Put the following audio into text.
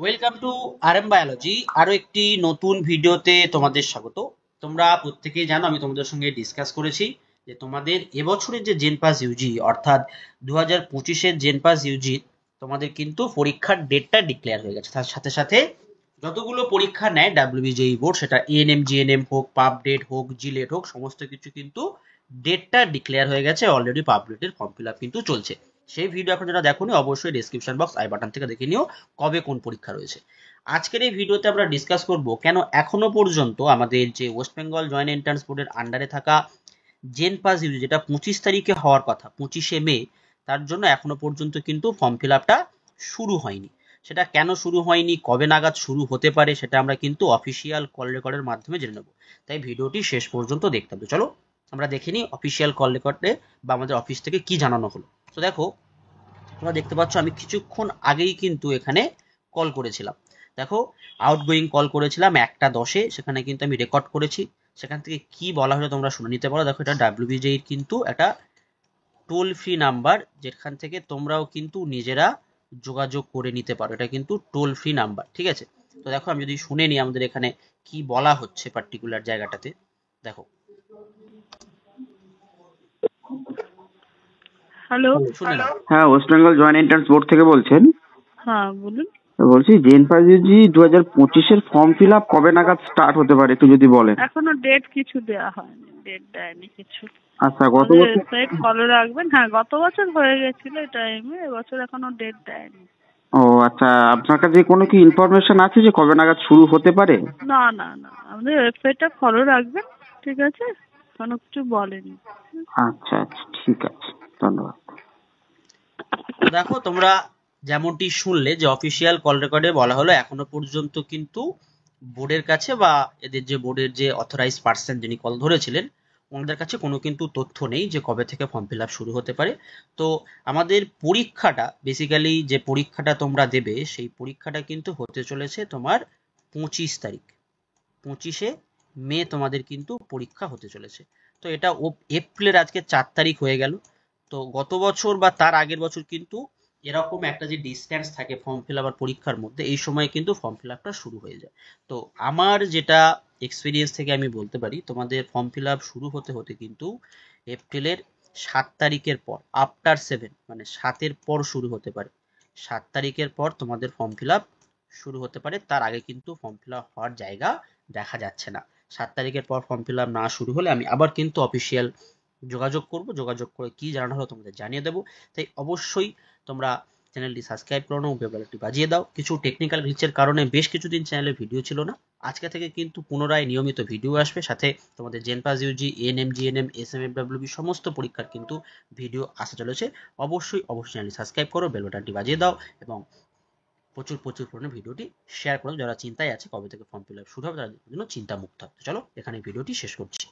Welcome to RM biology. আরো একটি নতুন ভিডিওতে তোমাদের স্বাগত। তোমরা প্রত্যেকেই জানো, আমি তোমাদের সঙ্গে ডিসকাস করেছি যে তোমাদের এবছরের যে জেনপাস ইউজি অর্থাৎ 2025-এর জেনপাস ইউজি তোমাদের কিন্তু পরীক্ষার ডেটটা ডিক্লেয়ার হয়ে গেছে। তার সাথে সাথে যতগুলো পরীক্ষা নেয় ডাব্লিউবিজেই বোর্ড, সেটা এএনএম জিএনএম হোক, পাব ডেট হোক, জিলেট হোক, সমস্ত কিছু কিন্তু ডেটটা ডিক্লেয়ার হয়ে গেছে। অলরেডি পাব ডেটের ফর্ম ফিল আপ কিন্তু চলছে। সেই ভিডিও এখন যারা দেখোনি অবশ্যই ডেসক্রিপশন বক্স আই বাটন থেকে দেখে নিও কবে কোন পরীক্ষা রয়েছে। আজকের এই ভিডিওতে আমরা ডিসকাস করব কেন এখনো পর্যন্ত আমাদের যে ওয়েস্ট বেঙ্গল জয়েন্ট এন্ট্রান্স বোর্ডের আন্ডারে থাকা জেনপাস ইউজি, যেটা 25 তারিখে হওয়ার কথা, 25শে মে, তার জন্য এখনো পর্যন্ত কিন্তু ফর্ম ফিল আপটা শুরু হয়নি। সেটা কেন শুরু হয়নি, কবে নাগাদ শুরু হতে পারে, সেটা আমরা কিন্তু অফিসিয়াল কল রেকর্ডের মাধ্যমে জেনে নেব। তাই ভিডিওটি শেষ পর্যন্ত দেখতে হবে। চলো আমরা দেখে নিই অফিসিয়াল কল রেকর্ডে বা আমাদের অফিস থেকে কি জানানো হলো। তো দেখো, তোমরা দেখতে পাচ্ছ আমি কিছুক্ষণ আগেই কিন্তু এখানে কল করেছিলাম। দেখো, আউটগোয়িং কল করেছিলাম 1টা 10-এ, সেখানে কিন্তু আমি রেকর্ড করেছি। সেখান থেকে কি বলা হলো তোমরা শুনে নিতে পারো। দেখো, এটা ডাব্লিউবিজেই কিন্তু একটা টোল ফ্রি নাম্বার, যেখান থেকে তোমরাও কিন্তু নিজেরা যোগাযোগ করে নিতে পারো। এটা কিন্তু টোল ফ্রি নাম্বার, ঠিক আছে? তো দেখো, আমি যদি শুনে নিই আমাদের এখানে কি বলা হচ্ছে পার্টিকুলার জায়গাটাতে। দেখো, হ্যালো। শুনে নাও। হ্যাঁ, West Bengal joint entrance board থেকে বলছেন? হ্যাঁ, বলুন। বলছি জেনপাস ইউজি 2025-এর ফর্ম ফিল আপ কবে নাগাদ স্টার্ট হতে পারে একটু যদি বলেন। এখনো ডেট কিছু দেওয়া হয়নি, ডেট দেয়নি কিছু। আচ্ছা, গত আমাদের বছর। ওয়েবসাইট ফলো রাখবেন। হ্যাঁ, গত বছর হয়ে গেছিল এই টাইমে, এবছর এখনো ডেট দেয়নি। ও আচ্ছা, আপনার কাছে কোনো কি ইনফরমেশন আছে যে কবে নাগাদ শুরু হতে পারে? না না না, আমাদের ওয়েবসাইটটা ফলো রাখবেন, ঠিক আছে? কোনো কিছু বলেনি। আচ্ছা আচ্ছা, ঠিক আছে, ধন্যবাদ। তো দেখো, তোমরা যেমনটি শুনলে যে অফিসিয়াল কল রেকর্ডে বলা হলো এখনো পর্যন্ত কিন্তু বোর্ডের কাছে বা এদের যে বোর্ডের যে অথরাইজ পার্সন যিনি কল ধরেছিলেন, ওনাদের কাছে কোনো কিন্তু তথ্য নেই যে কবে থেকে ফর্ম ফিল আপ শুরু হতে পারে। তো আমাদের পরীক্ষাটা, বেসিক্যালি যে পরীক্ষাটা তোমরা দেবে, সেই পরীক্ষাটা কিন্তু হতে চলেছে তোমার 25 তারিখ, 25শে মে তোমাদের কিন্তু পরীক্ষা হতে চলেছে। তো এটা এপ্রিলের আজকে 4 তারিখ হয়ে গেল। তো গত বছর বা তার আগের বছর কিন্তু এরকম একটা যে ডিস্টেন্স থাকে ফর্ম ফিল আপ আর পরীক্ষার মধ্যে, এই সময় কিন্তু ফর্ম ফিল আপটা শুরু হয়ে যায়। তো আমার যেটা এক্সপিরিয়েন্স থেকে আমি বলতে পারি, তোমাদের ফর্ম ফিল আপ শুরু হতে হতে কিন্তু এপ্রিলের 7 তারিখের পর, আফটার 7, মানে 7-এর পর শুরু হতে পারে। 7 তারিখের পর তোমাদের ফর্ম ফিল আপ শুরু হতে পারে, তার আগে কিন্তু ফর্ম ফিল আপ হওয়ার জায়গা দেখা যাচ্ছে না। 7 তারিখের পর ফর্ম ফিল আপ না শুরু হলে আমি আবার কিন্তু অফিসিয়াল যোগাযোগ করব, যোগাযোগ করে কি জানানো হলো তোমাদের জানিয়ে দেবো। তাই অবশ্যই তোমরা চ্যানেলটি সাবস্ক্রাইব করে নাও, বেলটি বাজিয়ে দাও। কিছু টেকনিক্যাল গ্লিচের কারণে বেশ কিছুদিন চ্যানেলে ভিডিও ছিল না। আজকে থেকে কিন্তু পুনরায় নিয়মিত ভিডিও আসবে, সাথে তোমাদের জেনপাস ইউজি, এএনএম জিএনএম, এসএমএফডব্লিউবি সমস্ত পরীক্ষার কিন্তু ভিডিও আসা চলেছে। অবশ্যই অবশ্যই চ্যানেলটি সাবস্ক্রাইব করো, বেল বাটনটি বাজিয়ে দাও এবং প্রচুর প্রচুর পরিমাণে ভিডিওটি শেয়ার করো। যারা চিন্তায় আছে কবে থেকে ফর্ম ফিল আপ শুরু হবে, তাদের জন্য চিন্তা মুক্ত হবে। চলো এখানে ভিডিওটি শেষ করছি।